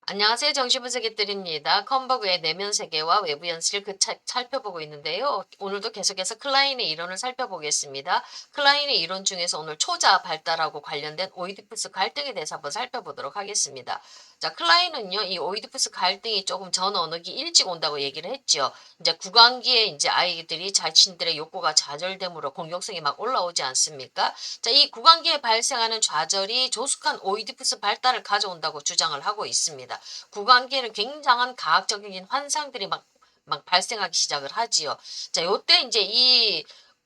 안녕하세요. 정시분석기들입니다. 컴버그의 내면 세계와 외부 연실 살펴보고 있는데요. 오늘도 계속해서 클라인의 이론을 살펴보겠습니다. 클라인의 이론 중에서 오늘 초자 발달하고 관련된 오이디푸스 갈등에 대해서 한번 살펴보도록 하겠습니다. 자, 클라인은요, 이 오이디푸스 갈등이 조금 전 언어기 일찍 온다고 얘기를 했죠. 이제 구강기에 이제 아이들이 자신들의 욕구가 좌절됨으로 공격성이 막 올라오지 않습니까? 자, 이 구강기에 발생하는 좌절이 조숙한 오이디푸스 발달을 가져온다고 주장을 하고 있습니다. 구강기에는 굉장한 과학적인 환상들이 막 발생하기 시작을 하지요. 자, 요때 이제 이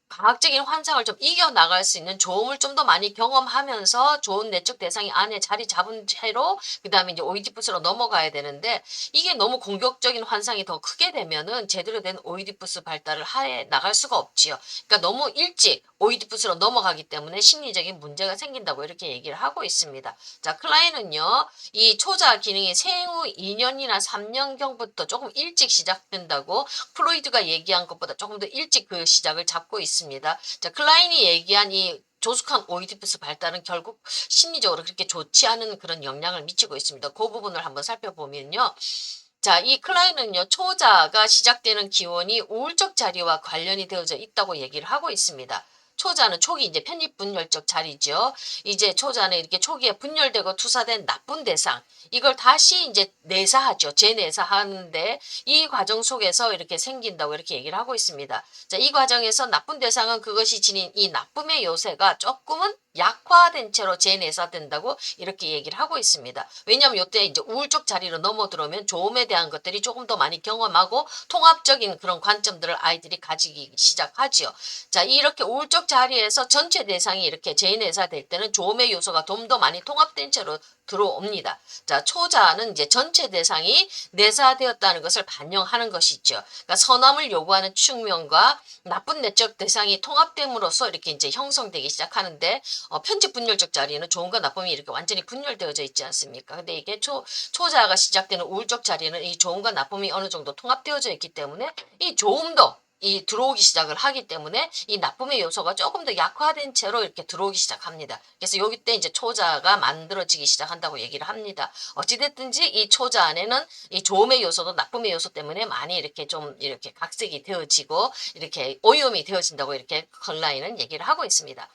과학적인 환상을 좀 이겨나갈 수 있는 좋음을 좀 더 많이 경험하면서 좋은 내적 대상이 안에 자리 잡은 채로 그 다음에 이제 오이디푸스로 넘어가야 되는데 이게 너무 공격적인 환상이 더 크게 되면은 제대로 된 오이디푸스 발달을 해 나갈 수가 없지요. 그러니까 너무 일찍 오이디푸스로 넘어가기 때문에 심리적인 문제가 생긴다고 이렇게 얘기를 하고 있습니다. 자, 클라인은요, 이 초자 기능이 생후 2년이나 3년경부터 조금 일찍 시작된다고 프로이드가 얘기한 것보다 조금 더 일찍 그 시작을 잡고 있습니다. 자, 클라인이 얘기한 이 조숙한 오이디푸스 발달은 결국 심리적으로 그렇게 좋지 않은 그런 영향을 미치고 있습니다. 그 부분을 한번 살펴보면요. 자, 이 클라인은요, 초자가 시작되는 기원이 우울적 자리와 관련이 되어져 있다고 얘기를 하고 있습니다. 초자는 초기 이제 편입분열적 자리죠. 이제 초자는 이렇게 초기에 분열되고 투사된 나쁜 대상, 이걸 다시 이제 내사하죠. 재내사하는데 이 과정 속에서 이렇게 생긴다고 이렇게 얘기를 하고 있습니다. 자, 이 과정에서 나쁜 대상은 그것이 지닌 이 나쁨의 요새가 조금은 약화된 채로 재내사된다고 이렇게 얘기를 하고 있습니다. 왜냐하면 이때 이제 우울적 자리로 넘어들어오면 좋음에 대한 것들이 조금 더 많이 경험하고 통합적인 그런 관점들을 아이들이 가지기 시작하지요. 자, 이렇게 우울적 자리에서 전체 대상이 이렇게 재내사될 때는 좋음의 요소가 좀 더 많이 통합된 채로 들어옵니다. 자, 초자는 이제 전체 대상이 내사되었다는 것을 반영하는 것이죠. 그러니까 선함을 요구하는 측면과 나쁜 내적 대상이 통합됨으로써 이렇게 이제 형성되기 시작하는데 편집 분열적 자리는 좋은과 나쁨이 이렇게 완전히 분열되어져 있지 않습니까? 근데 이게 초자가 시작되는 우울적 자리는 이 좋음과 나쁨이 어느 정도 통합되어져 있기 때문에 이 좋음도 이 들어오기 시작을 하기 때문에 이 나쁨의 요소가 조금 더 약화된 채로 이렇게 들어오기 시작합니다. 그래서 여기 때 이제 초자가 만들어지기 시작한다고 얘기를 합니다. 어찌됐든지 이 초자 안에는 이 좋음의 요소도 나쁨의 요소 때문에 많이 이렇게 좀 이렇게 각색이 되어지고 이렇게 오염이 되어진다고 이렇게 컬라인은 얘기를 하고 있습니다.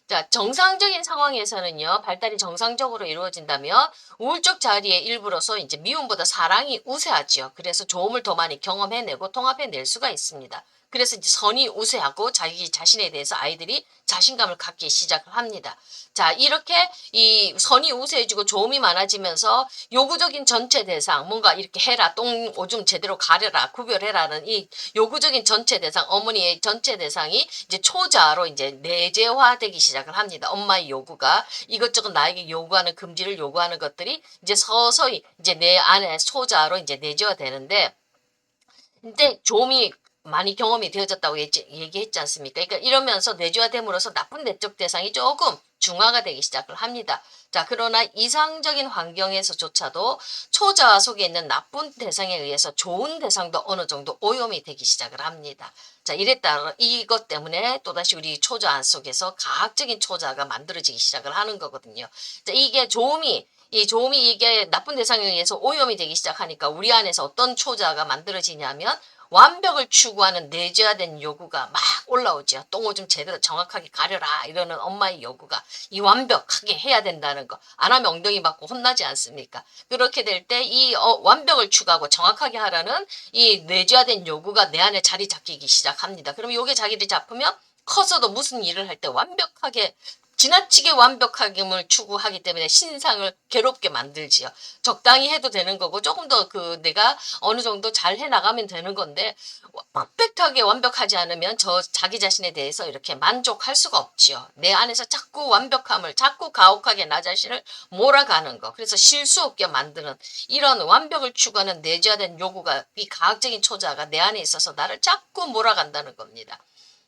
자, 정상적인 상황에서는요, 발달이 정상적으로 이루어진다면 우울적 자리의 일부로서 이제 미움보다 사랑이 우세하지요. 그래서 좋음을 더 많이 경험해내고 통합해낼 수가 있습니다. 그래서 이제 선이 우세하고 자기 자신에 대해서 아이들이 자신감을 갖기 시작을 합니다. 자, 이렇게 이 선이 우세해지고 좋음이 많아지면서 요구적인 전체 대상, 뭔가 이렇게 해라, 똥 오줌 제대로 가려라, 구별해라는 이 요구적인 전체 대상, 어머니의 전체 대상이 이제 초자로 이제 내재화되기 시작을 합니다. 엄마의 요구가 이것저것 나에게 요구하는 금지를 요구하는 것들이 이제 서서히 이제 내 안에 초자로 이제 내재화되는데 근데 좀이 많이 경험이 되어졌다고 얘기했지 않습니까? 그러니까 이러면서 내재화됨으로써 나쁜 내적 대상이 조금 중화가 되기 시작을 합니다. 자, 그러나 이상적인 환경에서조차도 초자아 속에 있는 나쁜 대상에 의해서 좋은 대상도 어느 정도 오염이 되기 시작을 합니다. 자, 이에 따라 이것 때문에 또다시 우리 초자아 속에서 과학적인 초자가 만들어지기 시작을 하는 거거든요. 자, 이게 이 조음이 이게 나쁜 대상에 의해서 오염이 되기 시작하니까 우리 안에서 어떤 초자가 만들어지냐면 완벽을 추구하는 내재화된 요구가 막 올라오죠. 똥오줌 제대로 정확하게 가려라 이러는 엄마의 요구가 이 완벽하게 해야 된다는 거. 안 하면 엉덩이 맞고 혼나지 않습니까? 그렇게 될 때 이 완벽을 추구하고 정확하게 하라는 이 내재화된 요구가 내 안에 자리 잡히기 시작합니다. 그럼 요게 자리를 잡으면 커서도 무슨 일을 할 때 완벽하게 지나치게 완벽함을 추구하기 때문에 신상을 괴롭게 만들지요. 적당히 해도 되는 거고 조금 더 그 내가 어느 정도 잘 해나가면 되는 건데 퍼펙트하게 완벽하지 않으면 자기 자신에 대해서 이렇게 만족할 수가 없지요. 내 안에서 자꾸 완벽함을 자꾸 가혹하게 나 자신을 몰아가는 거. 그래서 실수 없게 만드는 이런 완벽을 추구하는 내재화된 요구가 이 과학적인 초자가 내 안에 있어서 나를 자꾸 몰아간다는 겁니다.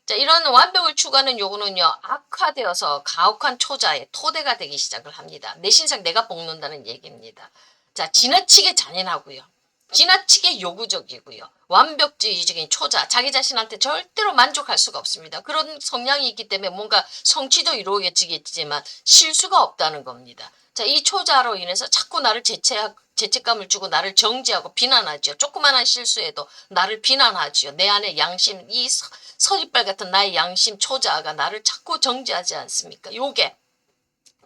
자, 이런 완벽을 추구하는 요구는요, 악화되어서 가혹한 초자의 토대가 되기 시작을 합니다. 내 신상 내가 볶는다는 얘기입니다. 자, 지나치게 잔인하고요. 지나치게 요구적이고요. 완벽주의적인 초자, 자기 자신한테 절대로 만족할 수가 없습니다. 그런 성향이 있기 때문에 뭔가 성취도 이루어지겠지만 실수가 없다는 겁니다. 자, 이 초자로 인해서 자꾸 나를 죄책감을 주고 나를 정죄하고 비난하죠. 조그마한 실수에도 나를 비난하죠. 내 안에 양심, 이 서리빨 같은 나의 양심 초자아가 나를 자꾸 정죄하지 않습니까? 요게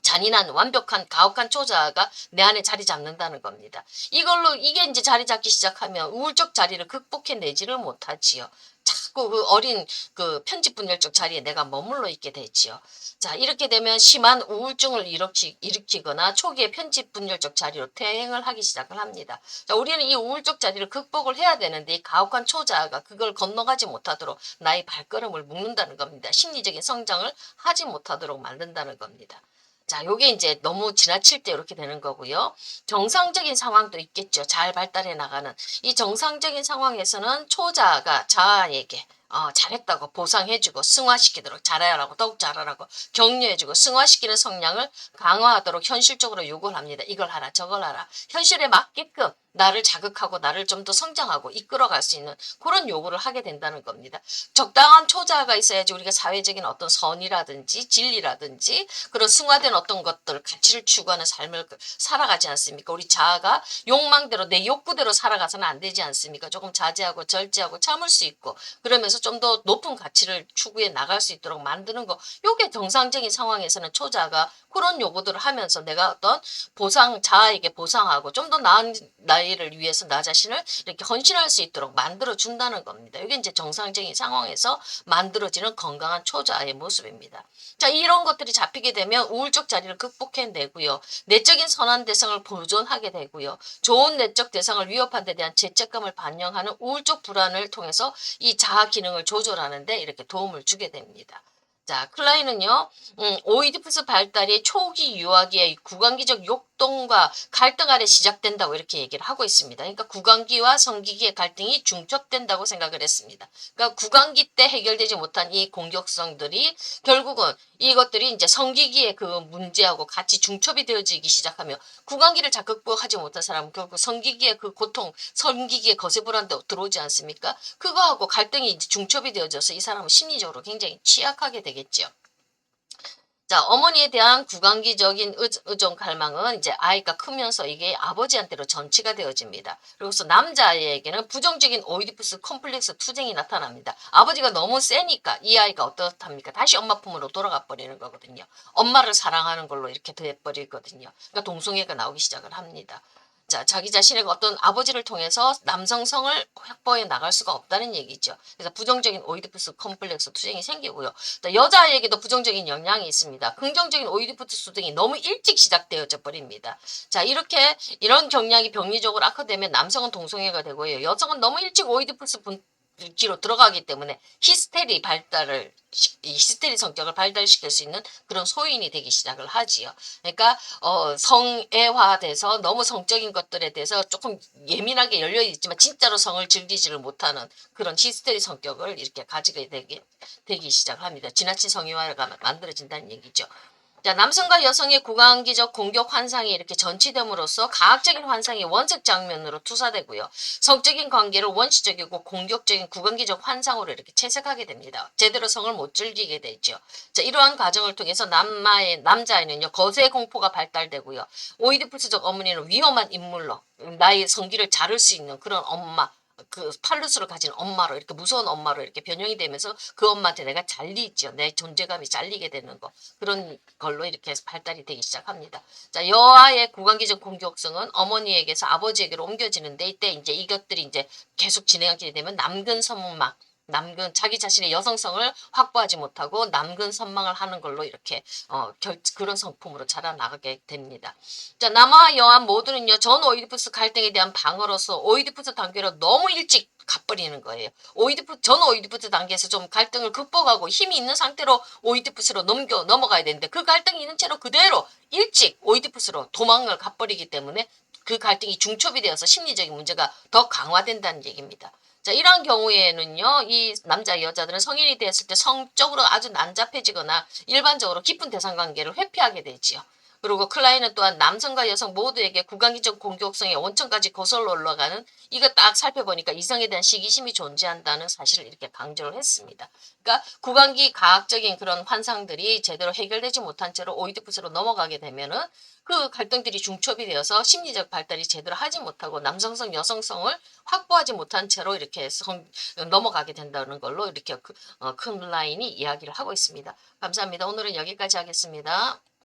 잔인한 완벽한 가혹한 초자아가 내 안에 자리 잡는다는 겁니다. 이걸로 이게 이제 자리 잡기 시작하면 우울적 자리를 극복해내지를 못하지요. 자꾸 그 어린 그 편집분열적 자리에 내가 머물러 있게 되지요. 자, 이렇게 되면 심한 우울증을 일으키거나 초기에 편집분열적 자리로 퇴행을 하기 시작을 합니다. 자, 우리는 이 우울적 자리를 극복을 해야 되는데 이 가혹한 초자아가 그걸 건너가지 못하도록 나의 발걸음을 묶는다는 겁니다. 심리적인 성장을 하지 못하도록 만든다는 겁니다. 자, 요게 이제 너무 지나칠 때 이렇게 되는 거고요. 정상적인 상황도 있겠죠. 잘 발달해 나가는. 이 정상적인 상황에서는 초자아가 자아에게 잘했다고 보상해주고 승화시키도록 잘하라고 더욱 잘하라고 격려해주고 승화시키는 성향을 강화하도록 현실적으로 요구를 합니다. 이걸 하라 저걸 하라. 현실에 맞게끔 나를 자극하고 나를 좀 더 성장하고 이끌어갈 수 있는 그런 요구를 하게 된다는 겁니다. 적당한 초자아가 있어야지 우리가 사회적인 어떤 선이라든지 진리라든지 그런 승화된 어떤 것들 가치를 추구하는 삶을 살아가지 않습니까? 우리 자아가 욕망대로 내 욕구대로 살아가서는 안 되지 않습니까? 조금 자제하고 절제하고 참을 수 있고 그러면서 좀 더 높은 가치를 추구해 나갈 수 있도록 만드는 거. 요게 정상적인 상황에서는 초자아가 그런 요구들을 하면서 내가 어떤 자아에게 보상하고 좀 더 나은 나이를 위해서 나 자신을 이렇게 헌신할 수 있도록 만들어 준다는 겁니다. 이게 이제 정상적인 상황에서 만들어지는 건강한 초자아의 모습입니다. 자, 이런 것들이 잡히게 되면 우울적 자리를 극복해내고요. 내적인 선한 대상을 보존하게 되고요. 좋은 내적 대상을 위협한 데 대한 죄책감을 반영하는 우울적 불안을 통해서 이 자아 기능을 조절하는 데 이렇게 도움을 주게 됩니다. 자, 클라인은요, 오이디푸스 발달이 초기 유아기의 구강기적 욕동과 갈등 아래 시작된다고 이렇게 얘기를 하고 있습니다. 그러니까 구강기와 성기기의 갈등이 중첩된다고 생각을 했습니다. 그러니까 구강기 때 해결되지 못한 이 공격성들이 결국은 이것들이 이제 성기기의 그 문제하고 같이 중첩이 되어지기 시작하며 구강기를 잘 극복하지 못한 사람은 결국 성기기의 그 고통, 성기기의 거세 불안도 들어오지 않습니까? 그거하고 갈등이 이제 중첩이 되어져서 이 사람은 심리적으로 굉장히 취약하게 되겠죠. 자, 어머니에 대한 구강기적인 의존 갈망은 이제 아이가 크면서 이게 아버지한테로 전치가 되어집니다. 그래서 남자아이에게는 부정적인 오이디푸스 컴플렉스 투쟁이 나타납니다. 아버지가 너무 세니까 이 아이가 어떻답니까? 다시 엄마 품으로 돌아가 버리는 거거든요. 엄마를 사랑하는 걸로 이렇게 돼버리거든요. 그러니까 동성애가 나오기 시작을 합니다. 자, 자기 자신의 어떤 아버지를 통해서 남성성을 확보해 나갈 수가 없다는 얘기죠. 그래서 부정적인 오이디푸스 컴플렉스 투쟁이 생기고요. 또 여자에게도 부정적인 영향이 있습니다. 긍정적인 오이디푸스 투쟁이 너무 일찍 시작되어져 버립니다. 자, 이렇게 이런 경향이 병리적으로 악화되면 남성은 동성애가 되고요. 여성은 너무 일찍 오이디푸스 기로 들어가기 때문에 히스테리 성격을 발달시킬 수 있는 그런 소인이 되기 시작을 하지요. 그러니까 성애화돼서 너무 성적인 것들에 대해서 조금 예민하게 열려 있지만 진짜로 성을 즐기지를 못하는 그런 히스테리 성격을 이렇게 가지게 되기 시작을 합니다. 지나친 성애화가 만들어진다는 얘기죠. 자, 남성과 여성의 구강기적 공격 환상이 이렇게 전치됨으로써 가학적인 환상이 원색 장면으로 투사되고요. 성적인 관계를 원시적이고 공격적인 구강기적 환상으로 이렇게 채색하게 됩니다. 제대로 성을 못 즐기게 되죠. 자, 이러한 과정을 통해서 남자아이는요, 거세 공포가 발달되고요. 오이디푸스적 어머니는 위험한 인물로 나의 성기를 자를 수 있는 그런 엄마, 그 팔루스를 가진 엄마로 이렇게 무서운 엄마로 이렇게 변형이 되면서 그 엄마한테 내가 잘리죠. 내 존재감이 잘리게 되는 거. 그런 걸로 이렇게 해서 발달이 되기 시작합니다. 자, 여아의 구강기적 공격성은 어머니에게서 아버지에게로 옮겨지는데 이때 이제 이것들이 이제 계속 진행하게 되면 남근 선망, 자기 자신의 여성성을 확보하지 못하고 남근 선망을 하는 걸로 이렇게 그런 성품으로 자라나가게 됩니다. 자, 남아와 여아 모두는요, 전 오이디푸스 갈등에 대한 방어로서 오이디푸스 단계로 너무 일찍 가버리는 거예요. 전 오이디푸스 단계에서 좀 갈등을 극복하고 힘이 있는 상태로 오이디푸스로 넘어가야 되는데 그 갈등이 있는 채로 그대로 일찍 오이디푸스로 도망을 가버리기 때문에 그 갈등이 중첩이 되어서 심리적인 문제가 더 강화된다는 얘기입니다. 자, 이러한 경우에는요, 이 남자, 여자들은 성인이 되었을 때 성적으로 아주 난잡해지거나 일반적으로 깊은 대상관계를 회피하게 되지요. 그리고 클라인은 또한 남성과 여성 모두에게 구강기적 공격성의 원천까지 거슬러 올라가는 이거 딱 살펴보니까 이성에 대한 시기심이 존재한다는 사실을 이렇게 강조를 했습니다. 그러니까 구강기 과학적인 그런 환상들이 제대로 해결되지 못한 채로 오이디푸스로 넘어가게 되면은 그 갈등들이 중첩이 되어서 심리적 발달이 제대로 하지 못하고 남성성, 여성성을 확보하지 못한 채로 이렇게 넘어가게 된다는 걸로 이렇게 큰 라인이 이야기를 하고 있습니다. 감사합니다. 오늘은 여기까지 하겠습니다.